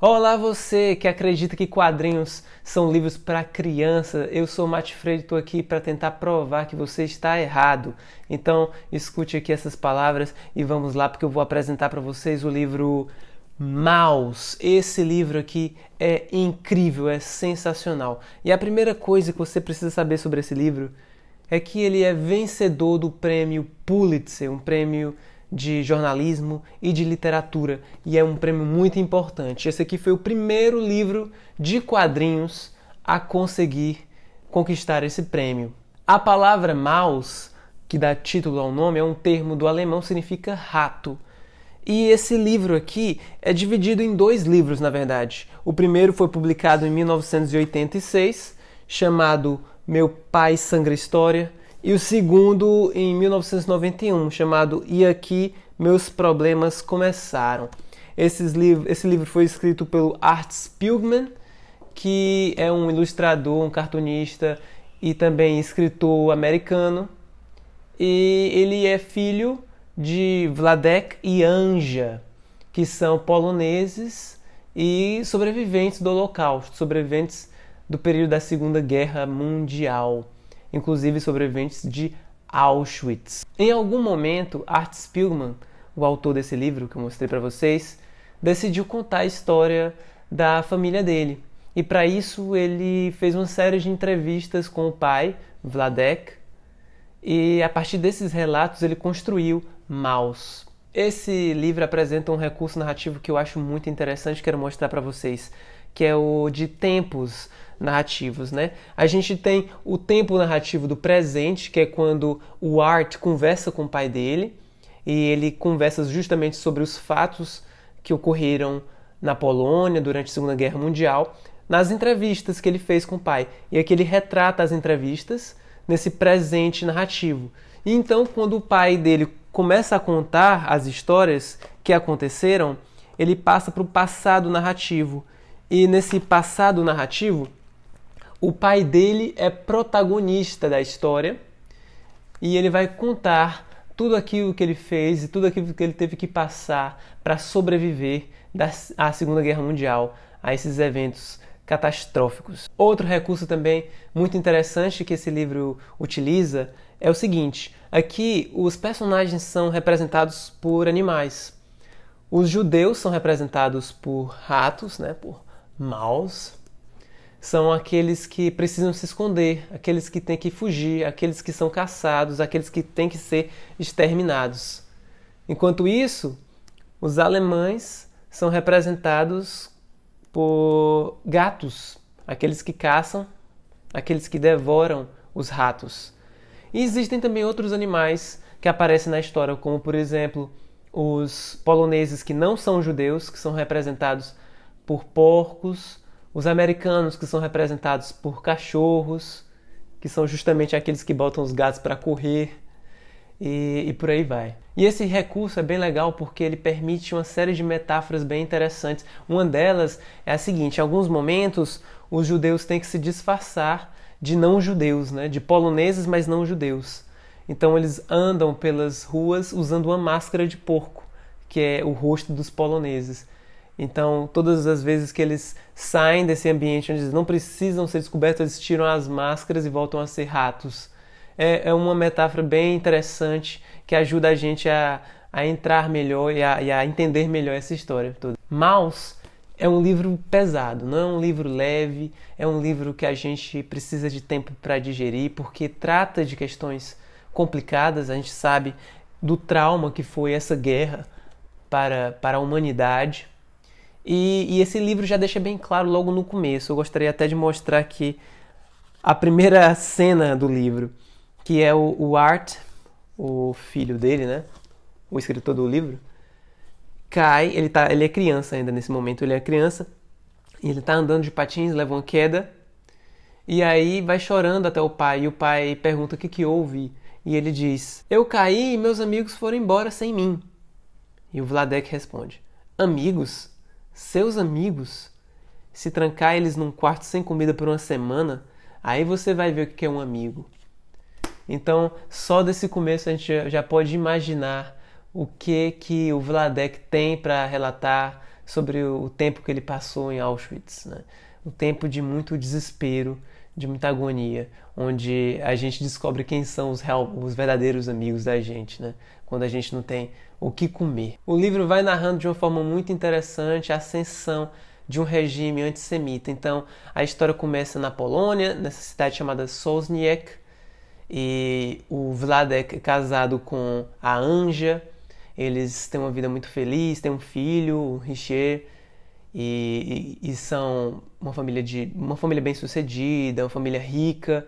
Olá você que acredita que quadrinhos são livros para criança, eu sou Mate Freire e estou aqui para tentar provar que você está errado. Então escute aqui essas palavras e vamos lá porque eu vou apresentar para vocês o livro Maus. Esse livro aqui é incrível, é sensacional. E a primeira coisa que você precisa saber sobre esse livro é que ele é vencedor do prêmio Pulitzer, um prêmio de jornalismo e de literatura, e é um prêmio muito importante. Esse aqui foi o primeiro livro de quadrinhos a conseguir conquistar esse prêmio. A palavra Maus, que dá título ao nome, é um termo do alemão, significa rato. E esse livro aqui é dividido em dois livros, na verdade. O primeiro foi publicado em 1986, chamado Meu Pai Sangra História, e o segundo em 1991, chamado E Aqui Meus Problemas Começaram. Esse livro foi escrito pelo Art Spiegelman, que é um ilustrador, um cartunista e também escritor americano. E ele é filho de Wladek e Anja, que são poloneses e sobreviventes do Holocausto, sobreviventes do período da Segunda Guerra Mundial, inclusive sobreviventes de Auschwitz. Em algum momento, Art Spiegelman, o autor desse livro que eu mostrei para vocês, decidiu contar a história da família dele. E para isso ele fez uma série de entrevistas com o pai, Wladek, e a partir desses relatos ele construiu Maus. Esse livro apresenta um recurso narrativo que eu acho muito interessante, quero mostrar para vocês, que é o de tempos narrativos, né? A gente tem o tempo narrativo do presente, que é quando o Art conversa com o pai dele, e ele conversa justamente sobre os fatos que ocorreram na Polônia durante a Segunda Guerra Mundial, nas entrevistas que ele fez com o pai. E aqui ele retrata as entrevistas nesse presente narrativo. E então, quando o pai dele começa a contar as histórias que aconteceram, ele passa para o passado narrativo. E nesse passado narrativo, o pai dele é protagonista da história e ele vai contar tudo aquilo que ele fez e tudo aquilo que ele teve que passar para sobreviver à Segunda Guerra Mundial, a esses eventos catastróficos. Outro recurso também muito interessante que esse livro utiliza é o seguinte: aqui os personagens são representados por animais. Os judeus são representados por ratos, né, por maus. São aqueles que precisam se esconder, aqueles que têm que fugir, aqueles que são caçados, aqueles que têm que ser exterminados. Enquanto isso, os alemães são representados por gatos, aqueles que caçam, aqueles que devoram os ratos. E existem também outros animais que aparecem na história, como por exemplo, os poloneses que não são judeus, que são representados por porcos, os americanos que são representados por cachorros, que são justamente aqueles que botam os gatos para correr, e por aí vai. E esse recurso é bem legal porque ele permite uma série de metáforas bem interessantes. Uma delas é a seguinte: em alguns momentos os judeus têm que se disfarçar de não-judeus, né? De poloneses, mas não judeus. Então eles andam pelas ruas usando uma máscara de porco, que é o rosto dos poloneses. Então, todas as vezes que eles saem desse ambiente onde eles não precisam ser descobertos, eles tiram as máscaras e voltam a ser ratos. É uma metáfora bem interessante que ajuda a gente a entrar melhor e a entender melhor essa história toda. Maus é um livro pesado, não é um livro leve, é um livro que a gente precisa de tempo para digerir, porque trata de questões complicadas. A gente sabe do trauma que foi essa guerra para a humanidade. E esse livro já deixa bem claro logo no começo. Eu gostaria até de mostrar aqui a primeira cena do livro, que é o Art, o filho dele, né? O escritor do livro, cai, ele é criança ainda nesse momento, ele é criança, e ele está andando de patins, leva uma queda, e aí vai chorando até o pai, e o pai pergunta o que houve, e ele diz: eu caí e meus amigos foram embora sem mim. E o Wladek responde: amigos? Seus amigos? Se trancar eles num quarto sem comida por uma semana, aí você vai ver o que é um amigo. Então, só desse começo a gente já pode imaginar o que o Wladek tem para relatar sobre o tempo que ele passou em Auschwitz, né? Um tempo de muito desespero, de muita agonia, onde a gente descobre quem são os verdadeiros amigos da gente, né? Quando a gente não tem o que comer. O livro vai narrando de uma forma muito interessante a ascensão de um regime antissemita. Então, a história começa na Polônia, nessa cidade chamada Sosniec, e o Wladek é casado com a Anja. Eles têm uma vida muito feliz, têm um filho, o Richer, e são uma família bem-sucedida, uma família rica.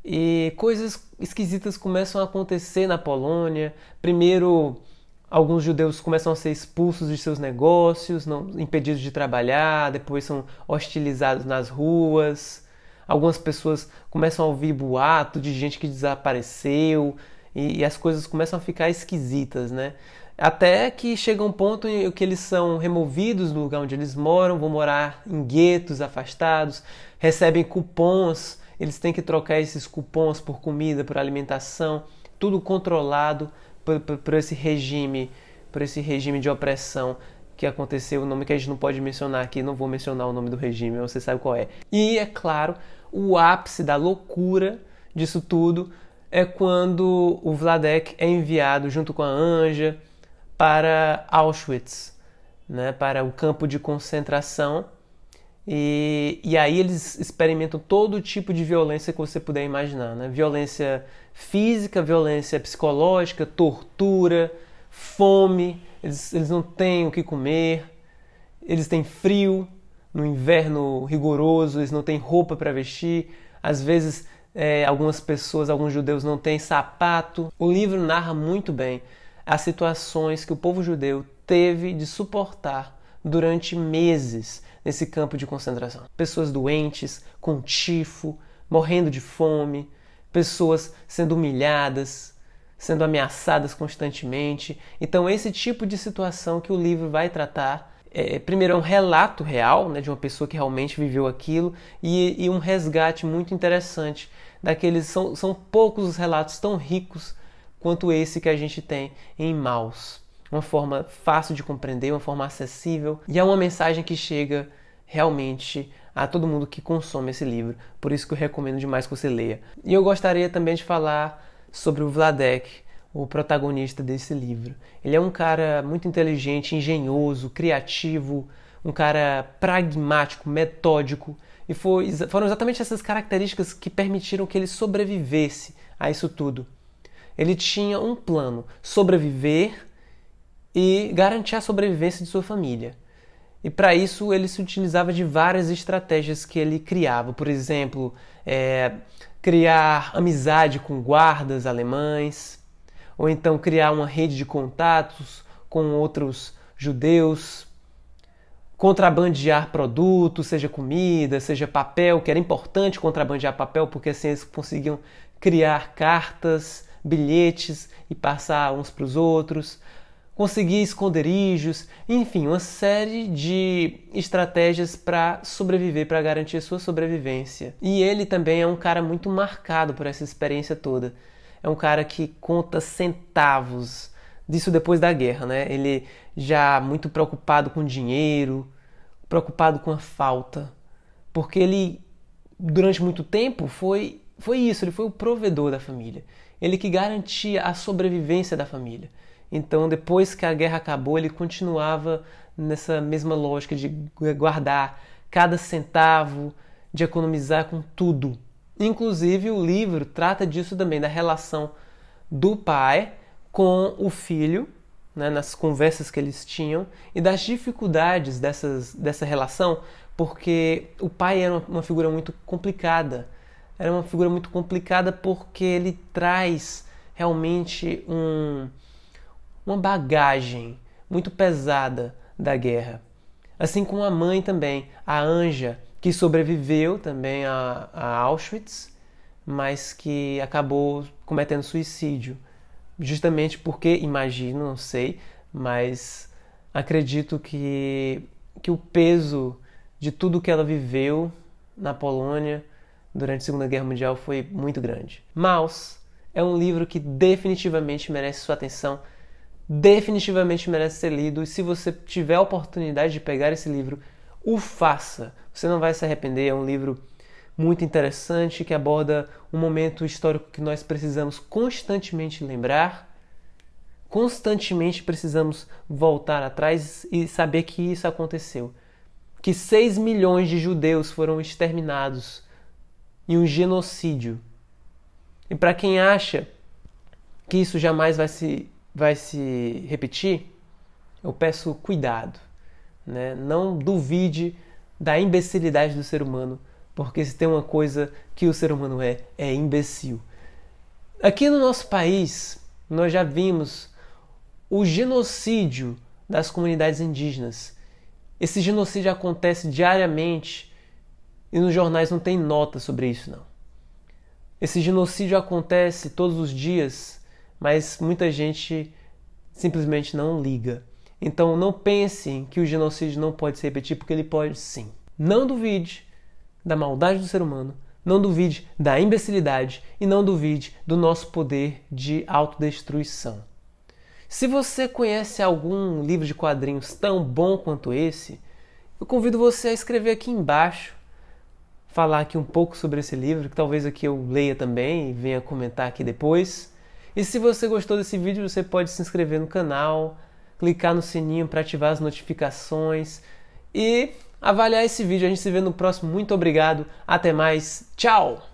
E coisas esquisitas começam a acontecer na Polônia. Primeiro, alguns judeus começam a ser expulsos de seus negócios, impedidos de trabalhar, depois são hostilizados nas ruas. Algumas pessoas começam a ouvir boato de gente que desapareceu e as coisas começam a ficar esquisitas, né? Até que chega um ponto em que eles são removidos do lugar onde eles moram, vão morar em guetos afastados, recebem cupons, eles têm que trocar esses cupons por comida, por alimentação, tudo controlado por esse regime de opressão que aconteceu, o nome que a gente não pode mencionar aqui, não vou mencionar o nome do regime, mas você sabe qual é. E, é claro, o ápice da loucura disso tudo é quando o Wladek é enviado junto com a Anja para Auschwitz, né, para o campo de concentração, e aí eles experimentam todo tipo de violência que você puder imaginar, né? Violência física, violência psicológica, tortura, fome, eles não têm o que comer, eles têm frio, no inverno rigoroso, eles não têm roupa para vestir, às vezes algumas pessoas, alguns judeus não têm sapato. O livro narra muito bem as situações que o povo judeu teve de suportar durante meses nesse campo de concentração. Pessoas doentes, com tifo, morrendo de fome, pessoas sendo humilhadas, sendo ameaçadas constantemente. Então, esse tipo de situação que o livro vai tratar, primeiro é um relato real, né, de uma pessoa que realmente viveu aquilo, e um resgate muito interessante daqueles. São poucos os relatos tão ricos quanto esse que a gente tem em Maus. Uma forma fácil de compreender, uma forma acessível, e é uma mensagem que chega realmente a todo mundo que consome esse livro. Por isso que eu recomendo demais que você leia. E eu gostaria também de falar sobre o Wladek, o protagonista desse livro. Ele é um cara muito inteligente, engenhoso, criativo, um cara pragmático, metódico, e foram exatamente essas características que permitiram que ele sobrevivesse a isso tudo. Ele tinha um plano: sobreviver e garantir a sobrevivência de sua família. E para isso ele se utilizava de várias estratégias que ele criava. Por exemplo, criar amizade com guardas alemães, ou então criar uma rede de contatos com outros judeus, contrabandear produtos, seja comida, seja papel, que era importante contrabandear papel, porque assim eles conseguiam criar cartas, bilhetes e passar uns para os outros, conseguir esconderijos, enfim, uma série de estratégias para sobreviver, para garantir a sua sobrevivência. E ele também é um cara muito marcado por essa experiência toda. É um cara que conta centavos, disso depois da guerra, né? Ele já muito preocupado com dinheiro, preocupado com a falta, porque ele, durante muito tempo, foi isso, ele foi o provedor da família. Ele que garantia a sobrevivência da família. Então, depois que a guerra acabou, ele continuava nessa mesma lógica de guardar cada centavo, de economizar com tudo. Inclusive, o livro trata disso também, da relação do pai com o filho, né, nas conversas que eles tinham, e das dificuldades dessa relação, porque o pai era uma figura muito complicada. Era uma figura muito complicada porque ele traz realmente uma bagagem muito pesada da guerra. Assim como a mãe também, a Anja, que sobreviveu também a Auschwitz, mas que acabou cometendo suicídio. Justamente porque, imagino, não sei, mas acredito que o peso de tudo que ela viveu na Polônia durante a Segunda Guerra Mundial foi muito grande. Maus é um livro que definitivamente merece sua atenção. definitivamente merece ser lido, e se você tiver a oportunidade de pegar esse livro, o faça. Você não vai se arrepender, é um livro muito interessante que aborda um momento histórico que nós precisamos constantemente lembrar, constantemente precisamos voltar atrás e saber que isso aconteceu. Que 6 milhões de judeus foram exterminados em um genocídio. E para quem acha que isso jamais vai se repetir, eu peço cuidado, né? Não duvide da imbecilidade do ser humano, porque se tem uma coisa que o ser humano é imbecil. Aqui no nosso país, nós já vimos o genocídio das comunidades indígenas. Esse genocídio acontece diariamente e nos jornais não tem nota sobre isso, não. Esse genocídio acontece todos os dias, mas muita gente simplesmente não liga. Então não pensem que o genocídio não pode se repetir, porque ele pode sim. Não duvide da maldade do ser humano, não duvide da imbecilidade e não duvide do nosso poder de autodestruição. Se você conhece algum livro de quadrinhos tão bom quanto esse, eu convido você a escrever aqui embaixo, falar aqui um pouco sobre esse livro, que talvez aqui eu leia também e venha comentar aqui depois. E se você gostou desse vídeo, você pode se inscrever no canal, clicar no sininho para ativar as notificações e avaliar esse vídeo. A gente se vê no próximo. Muito obrigado, até mais, tchau!